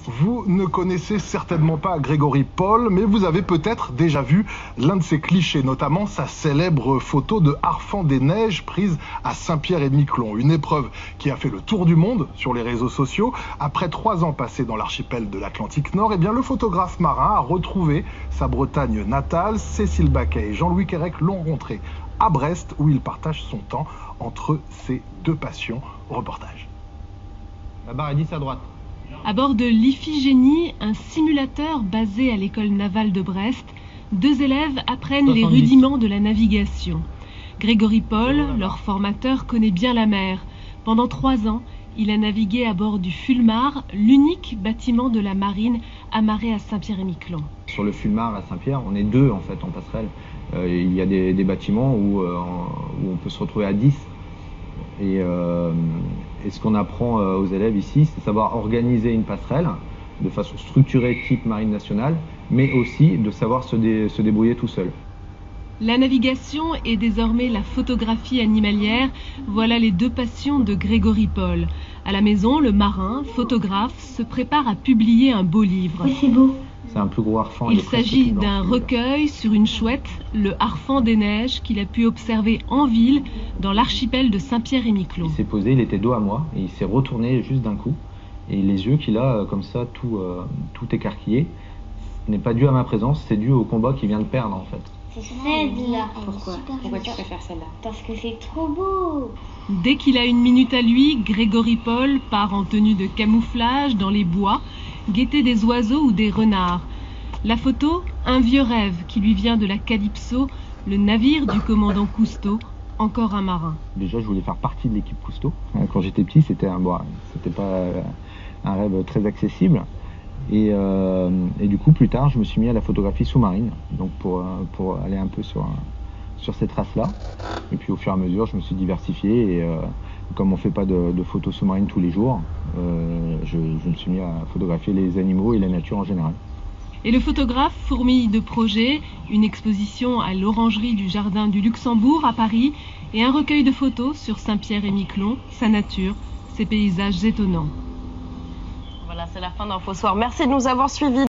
Vous ne connaissez certainement pas Grégory Paul, mais vous avez peut-être déjà vu l'un de ses clichés, notamment sa célèbre photo de Harfang des Neiges prise à Saint-Pierre-et-Miquelon. Une épreuve qui a fait le tour du monde sur les réseaux sociaux. Après 3 ans passés dans l'archipel de l'Atlantique Nord, eh bien, le photographe marin a retrouvé sa Bretagne natale. Cécile Baquet et Jean-Louis Quérec l'ont rencontré à Brest, où il partage son temps entre ces deux passions. Reportage. La barre est 10 à droite. À bord de l'Iphigénie, un simulateur basé à l'école navale de Brest, 2 élèves apprennent 70. les rudiments de la navigation. Grégory Paul, leur formateur, connaît bien la mer. Pendant 3 ans, il a navigué à bord du Fulmar, l'unique bâtiment de la marine amarré à Saint-Pierre-et-Miquelon. Sur le Fulmar à Saint-Pierre, on est 2 en fait en passerelle. Il y a des bâtiments où on peut se retrouver à 10. Et ce qu'on apprend aux élèves ici, c'est savoir organiser une passerelle de façon structurée type marine nationale, mais aussi de savoir se débrouiller tout seul. La navigation et désormais la photographie animalière, voilà les 2 passions de Grégory Paul. À la maison, le marin, photographe, se prépare à publier un beau livre. Oui, c'est beau. C'est un plus gros harfang. Il s'agit d'un recueil sur une chouette, le Harfang des Neiges, qu'il a pu observer en ville, dans l'archipel de Saint-Pierre-et-Miquelon. Il s'est posé, il était dos à moi, et il s'est retourné juste d'un coup. Et les yeux qu'il a, comme ça, tout écarquillé, n'est pas dû à ma présence, c'est dû au combat qu'il vient de perdre, en fait. C'est celle-là. Pourquoi tu préfères celle-là? Parce que c'est trop beau. Dès qu'il a une minute à lui, Grégory Paul part en tenue de camouflage dans les bois, guetter des oiseaux ou des renards. La photo, un vieux rêve qui lui vient de la Calypso, le navire du commandant Cousteau, encore un marin. Déjà, je voulais faire partie de l'équipe Cousteau. Quand j'étais petit, c'était pas un rêve très accessible. Et du coup, plus tard, je me suis mis à la photographie sous-marine, donc pour aller un peu sur ces traces-là. Et puis au fur et à mesure, je me suis diversifié et comme on ne fait pas de photos sous-marines tous les jours, je me suis mis à photographier les animaux et la nature en général. Et le photographe fourmille de projets, une exposition à l'orangerie du Jardin du Luxembourg à Paris et un recueil de photos sur Saint-Pierre-et-Miquelon, sa nature, ses paysages étonnants. Voilà, c'est la fin d'Info Soir. Merci de nous avoir suivis.